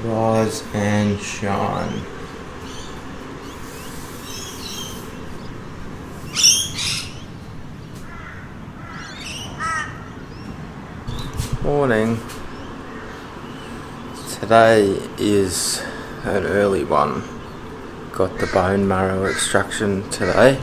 Rise and shine. Morning. Today is an early one. Got the bone marrow extraction today.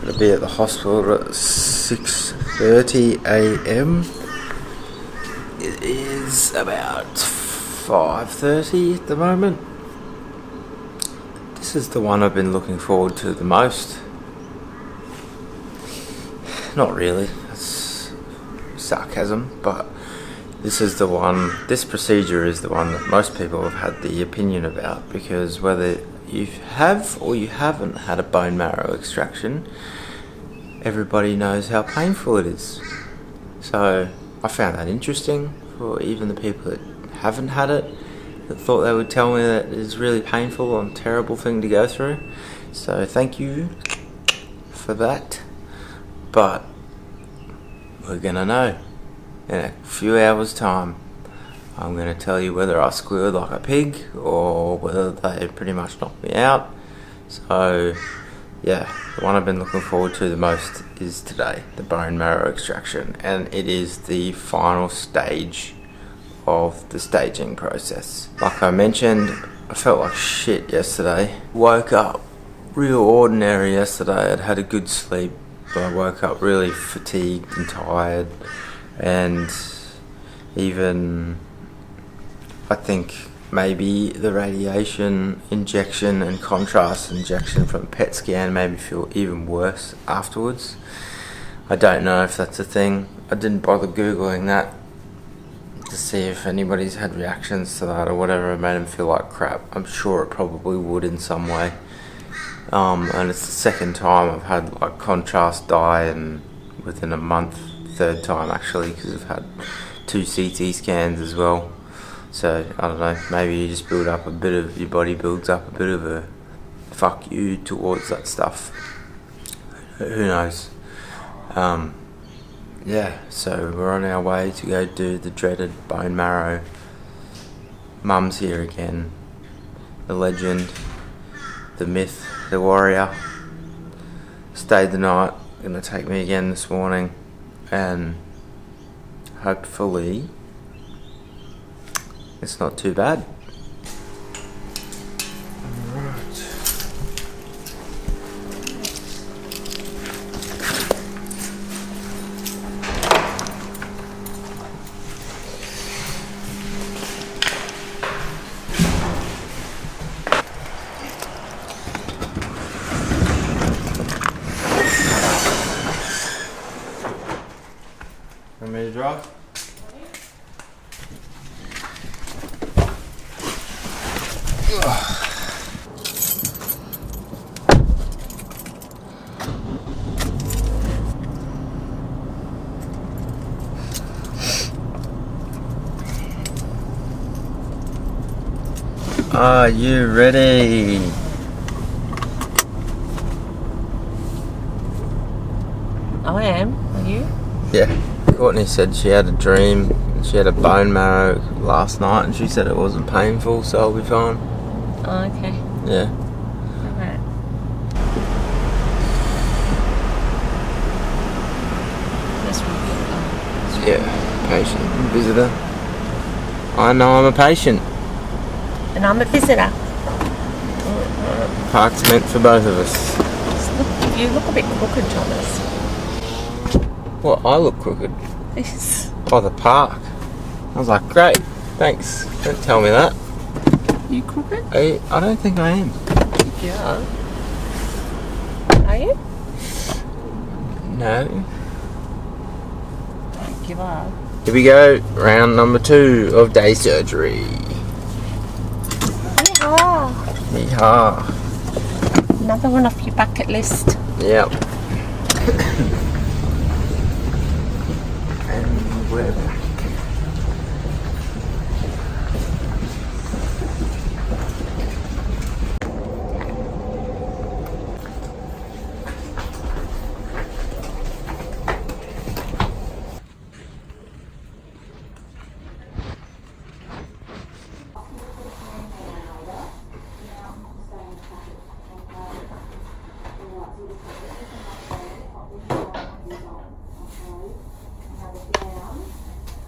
It'll be at the hospital at 6:30 a.m. It is about 5:30 at the moment. This is the one I've been looking forward to the most. Not really, it's sarcasm, but this procedure is the one that most people have had the opinion about, because whether you have or you haven't had a bone marrow extraction, everybody knows how painful it is. So I found that interesting, for even the people that haven't had it, that thought they would tell me that it's really painful and a terrible thing to go through. So thank you for that. But we're gonna know in a few hours time. I'm gonna tell you whether I squealed like a pig or whether they pretty much knocked me out. So yeah, the one I've been looking forward to the most is today, the bone marrow extraction, and it is the final stage of the staging process. Like I mentioned, I felt like shit yesterday. Woke up real ordinary yesterday. I'd had a good sleep, but I woke up really fatigued and tired, and even I think maybe the radiation injection and contrast injection from PET scan made me feel even worse afterwards. I don't know if that's a thing. I didn't bother Googling that to see if anybody's had reactions to that or whatever. It made them feel like crap. I'm sure it probably would in some way. And it's the second time I've had like contrast dye, and within a month, third time actually, because I've had 2 CT scans as well. So I don't know, maybe you just build up a bit of, your body builds up a bit of a fuck you towards that stuff. Who knows? Yeah, so we're on our way to go do the dreaded bone marrow. Mum's here again. The legend, the myth, the warrior. Stayed the night, gonna take me again this morning, and hopefully it's not too bad. Alright. Want me to drive? Are you ready? I am. Are you? Yeah. Courtney said she had a dream. She had a bone marrow last night, and she said it wasn't painful, so I'll be fine. Oh, okay. Yeah. Alright. That's really good. Yeah. Patient. Visitor. I know I'm a patient. And I'm a visitor. Park's meant for both of us. You look a bit crooked, Thomas. What? I look crooked? Yes. Oh, the park. I was like, great. Thanks. Don't tell me that. You crooked? I don't think I am. Yeah. Are you? No. I think you are. Here we go. Round number 2 of day surgery. Yeehaw. Yeehaw. Another one off your bucket list. Yep. And we're back.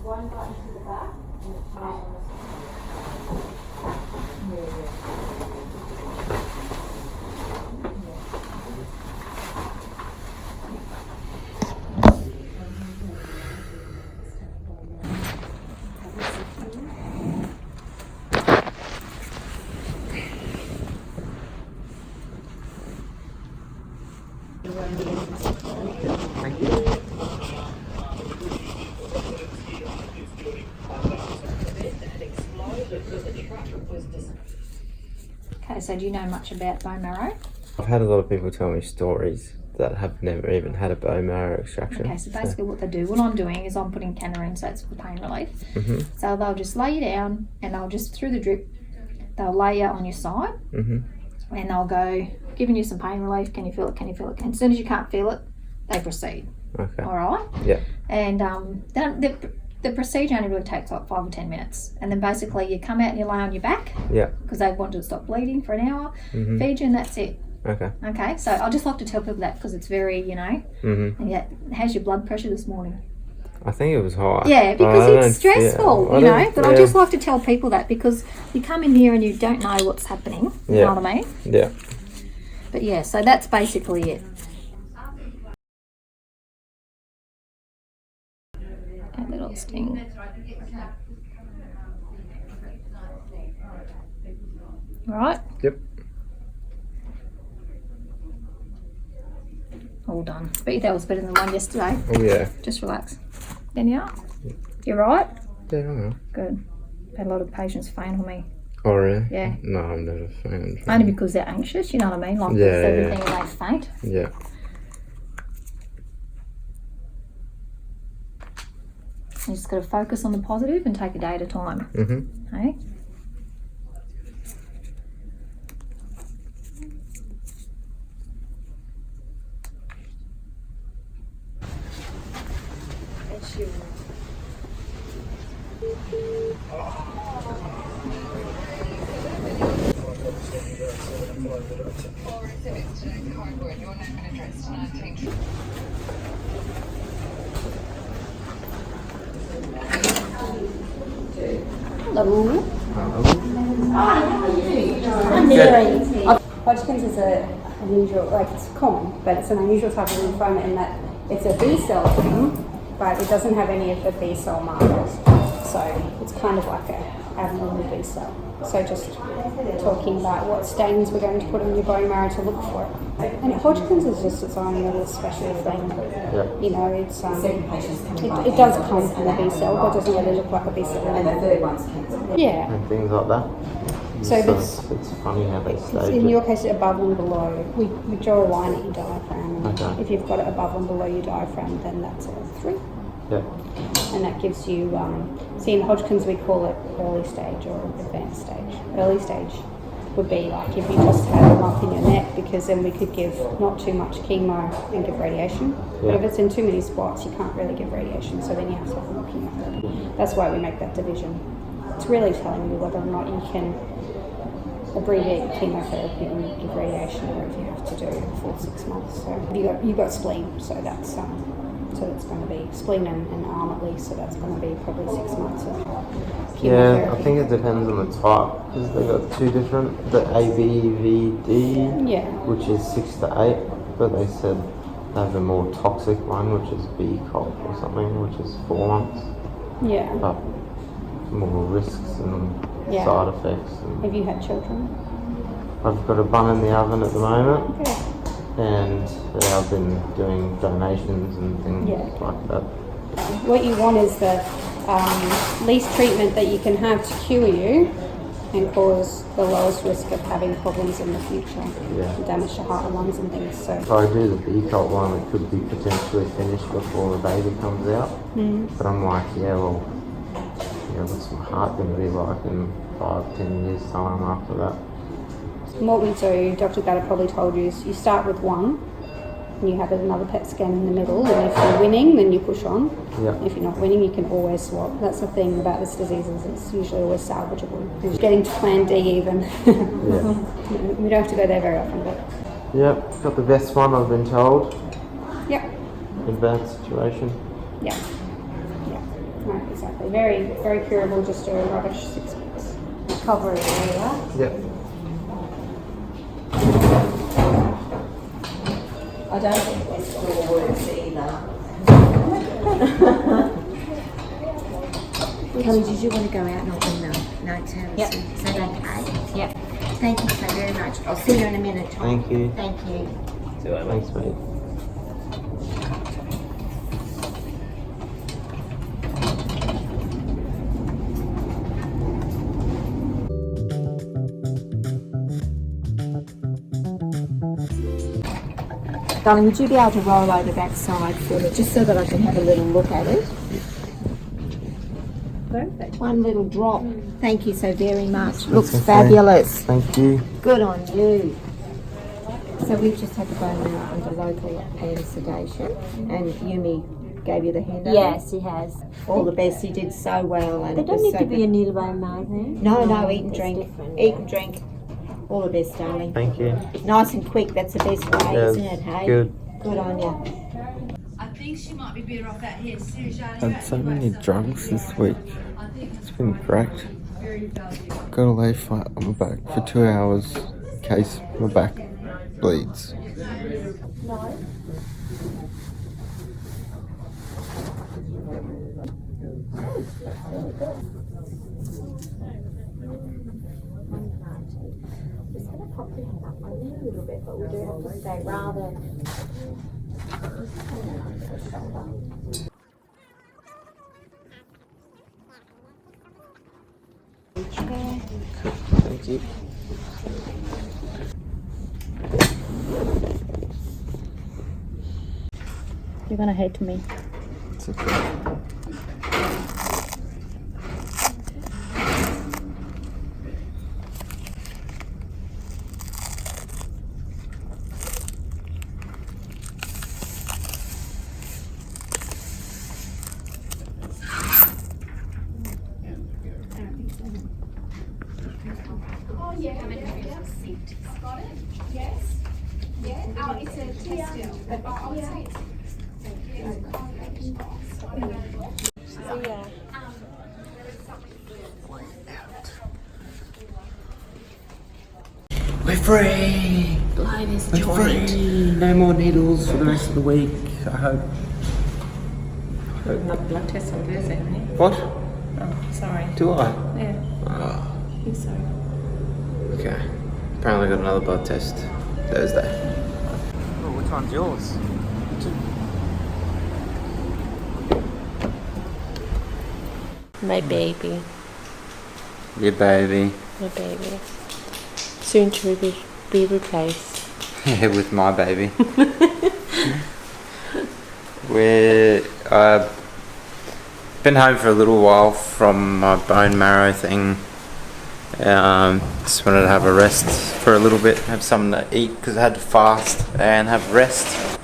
one button to the back and it ties on Thank you. Okay, so do you know much about bone marrow? I've had a lot of people tell me stories that have never even had a bone marrow extraction. Okay, so basically what they do, what I'm doing is I'm putting Kenna in, so it's for pain relief. Mm-hmm. So they'll just lay you down and they'll just, through the drip, they'll lay you on your side Mm-hmm. and they'll go, giving you some pain relief, can you feel it, can you feel it? And as soon as you can't feel it, they proceed. Okay. All right? Yeah. And the procedure only really takes like 5 or 10 minutes. And then basically you come out and you lay on your back. Yeah. Because they want you to stop bleeding for an hour. Mm-hmm. Feed you and that's it. Okay. Okay, so I just like to tell people that because it's very, Mm-hmm. and yet, how's your blood pressure this morning? I think it was high. Yeah, because it's stressful, I just like to tell people that because you come in here and you don't know what's happening, you know what I mean? Yeah. But yeah, so that's basically it. A little sting. Right? Yep. All done. Bet you that was better than the one yesterday. Oh yeah. Just relax. Then you are. You're right? Yeah, I know. Good. Had a lot of patients faint on me. Oh really? Yeah. No, I've never found. Only because they're anxious, you know what I mean? Like Yeah, it's everything and they faint. Yeah. You just got to focus on the positive and take a day at a time. Mm-hmm. Hey? Hello. I'm Mary. Hodgkin's is an unusual, like it's common, but it's an unusual type of lymphoma in that it's a B cell thing, but it doesn't have any of the B cell markers. So it's kind of like an abnormal B cell. So just talking about what stains we're going to put in your bone marrow to look for it. And Hodgkin's is just its own little special thing. Yeah. You know, it's it does come from a B cell, but it doesn't really look like a B cell. And the third one's cancer. Yeah. And things like that. So It's funny how they stage in it. your case, above and below, we draw a line at your diaphragm. Okay. If you've got it above and below your diaphragm, then that's a 3. Yeah. And that gives you, see in Hodgkin's we call it early stage or advanced stage. Early stage would be like if you just had a lump in your neck, because then we could give not too much chemo and give radiation. But Yeah. if it's in too many spots, you can't really give radiation, so then you have to have more chemotherapy. That's why we make that division. It's really telling you whether or not you can abbreviate chemotherapy and give radiation, or if you have to do a full 6 months. So you got spleen, so that's going to be spleen and arm at least, so that's going to be probably 6 months of chemotherapy. Yeah, I think it depends on the type because they got 2 different, the ABVD, Yeah. which is 6 to 8, but they said they have a more toxic one, which is B-COP or something, which is 4 months, Yeah. but more risks and Yeah. side effects. And Have you had children? I've got a bun in the oven at the moment, Okay. and I've been doing donations and things Yeah. like that. What you want is the least treatment that you can have to cure you and cause the lowest risk of having problems in the future, Yeah. damage to heart and lungs and things. So If I do the B-COP one, it could be potentially finished before the baby comes out. But I'm like, what's my heart going to be like in 5-10 years time after that? And what we do, Dr. Gatta probably told you, is you start with one and you have another PET scan in the middle, and if you're winning then you push on. Yeah. If you're not winning you can always swap. That's the thing about this disease, is it's usually always salvageable. It's getting to plan D even. Yeah. We don't have to go there very often, but Yep, got the best one I've been told yeah. in bad situation. Yeah. No, exactly. Very, very curable, just a rubbish 6 weeks. Cover area. Yep. I don't think there's store words either. Kelly, did you want to go out and open the notes out? Yep. Is that okay? Yep. Thank you so very much. I'll see you in a minute, Tom. Thank you. Thank you. Thanks, mate. Darling, would you be able to roll over that side for me, just so that I can have a little look at it? Perfect. One little drop. Thank you so very much. Looks okay. fabulous. Thank you. Good on you. So we've just had to go now under local sedation, and Yumi gave you the handout. Yes, he has. All the best. He did so well. And They it don't was need so to be good. a needle by mouth, eh? No, eat and It's drink. different, Eat yeah. and drink. All the best, darling. Thank you. Nice and quick. That's the best way, Yeah, isn't it? Hey. good. Good on you. I think she might be better off out here. Seriously, I've had so many drugs this week. It's been great. Got to lay flat on my back for 2 hours in case my back bleeds. Just going to pop your head up on there a little bit, but we do have to stay rather. Thank you. You're gonna hate me. It's okay. We're free! Life is We're joy. free! No more needles for the rest of the week, I hope. Another blood test on Thursday, isn't it? What? Oh, sorry. Do I? Yeah, Oh, I think so. okay. Apparently got another blood test Thursday. Oh, which one's yours? My baby. Your baby. My baby. Soon to be replaced. Yeah, with my baby. We're been home for a little while from my bone marrow thing. Just wanted to have a rest for a little bit, have something to eat because I had to fast and have rest.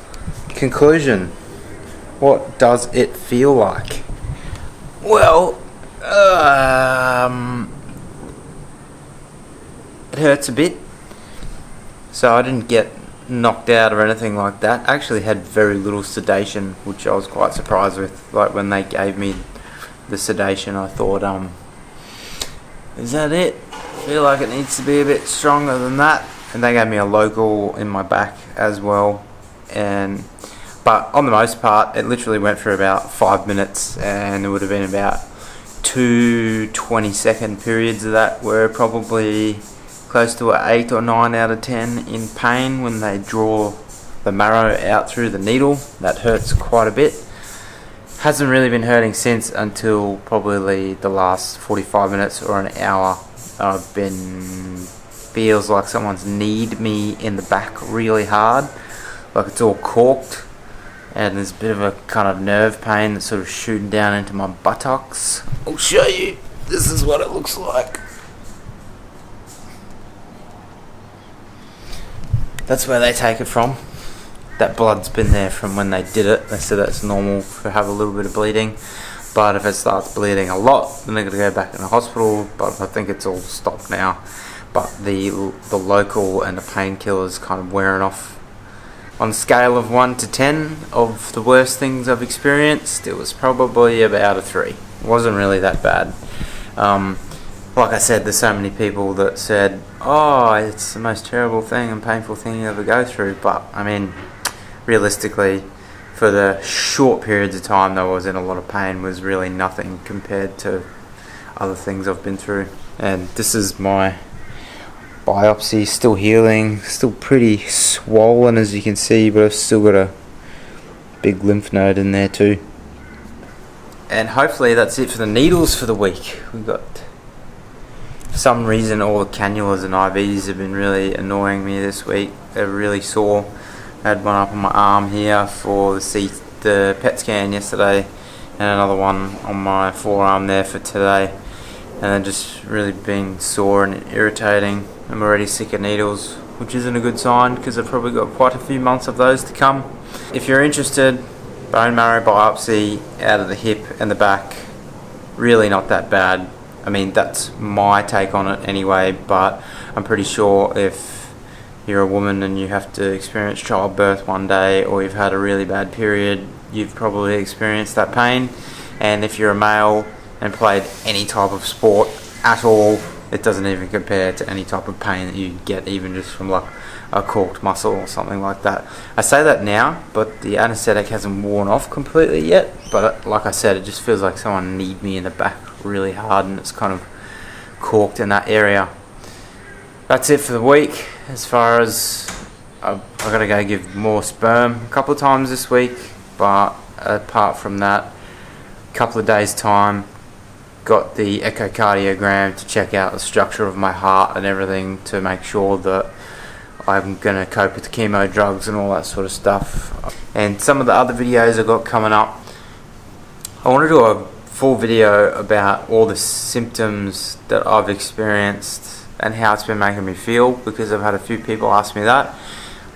Conclusion: what does it feel like? Well, it hurts a bit. So I didn't get knocked out or anything like that. I actually had very little sedation, which I was quite surprised with. Like when they gave me the sedation, I thought, is that it? I feel like it needs to be a bit stronger than that. And they gave me a local in my back as well. But on the most part, it literally went for about 5 minutes, and it would have been about 2 20-second periods of that were probably close to an 8 or 9 out of 10 in pain when they draw the marrow out through the needle. That hurts quite a bit. Hasn't really been hurting since until probably the last 45 minutes or an hour. Feels like someone's kneed me in the back really hard, like it's all corked, and there's a bit of a kind of nerve pain that's sort of shooting down into my buttocks. I'll show you. This is what it looks like. That's where they take it from. That blood's been there from when they did it. They said that's normal to have a little bit of bleeding, but if it starts bleeding a lot, then they're going to go back in the hospital. But I think it's all stopped now. But the local and the painkillers kind of wearing off on a scale of 1 to 10 of the worst things I've experienced, it was probably about a 3. It wasn't really that bad. Like I said, there's so many people that said, oh, it's the most terrible thing and painful thing you ever go through, but I mean, realistically, for the short periods of time that I was in a lot of pain, was really nothing compared to other things I've been through. And this is my biopsy, still healing, still pretty swollen as you can see, but I've still got a big lymph node in there too. And hopefully that's it for the needles for the week. We've got, for some reason, all the cannulas and IVs have been really annoying me this week. They're really sore. I had one up on my arm here for the PET scan yesterday, and another one on my forearm there for today. And they're just really being sore and irritating. I'm already sick of needles, which isn't a good sign because I've probably got quite a few months of those to come. If you're interested, bone marrow biopsy out of the hip and the back, really not that bad. I mean, that's my take on it anyway, but I'm pretty sure if you're a woman and you have to experience childbirth one day, or you've had a really bad period, you've probably experienced that pain. And if you're a male and played any type of sport at all, it doesn't even compare to any type of pain that you get even just from like a corked muscle or something like that. I say that now, but the anaesthetic hasn't worn off completely yet, but like I said, it just feels like someone kneed me in the back really hard and it's kind of corked in that area. That's it for the week. As far as I've got to go give more sperm a couple of times this week, but apart from that, a couple of days time, got the echocardiogram to check out the structure of my heart and everything to make sure that I'm going to cope with the chemo drugs and all that sort of stuff. And some of the other videos I've got coming up, I want to do a full video about all the symptoms that I've experienced and how it's been making me feel, because I've had a few people ask me that.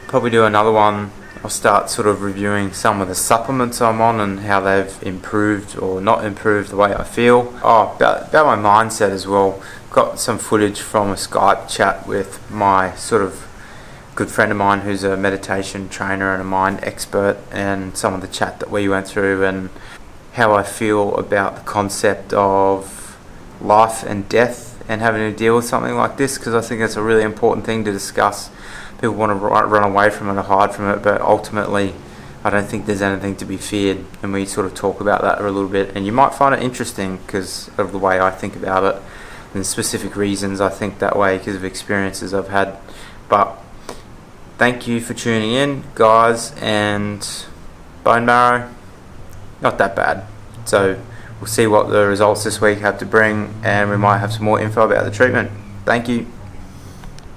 Probably do another one. I'll start sort of reviewing some of the supplements I'm on and how they've improved or not improved the way I feel. Oh, about my mindset as well. Got some footage from a Skype chat with my sort of good friend of mine who's a meditation trainer and a mind expert, and some of the chat that we went through and how I feel about the concept of life and death and having to deal with something like this, because I think it's a really important thing to discuss. People want to run away from it or hide from it, but ultimately I don't think there's anything to be feared, and we sort of talk about that a little bit, and you might find it interesting because of the way I think about it and specific reasons I think that way because of experiences I've had. But thank you for tuning in, guys, and bone marrow, not that bad. So we'll see what the results this week have to bring, and we might have some more info about the treatment. Thank you.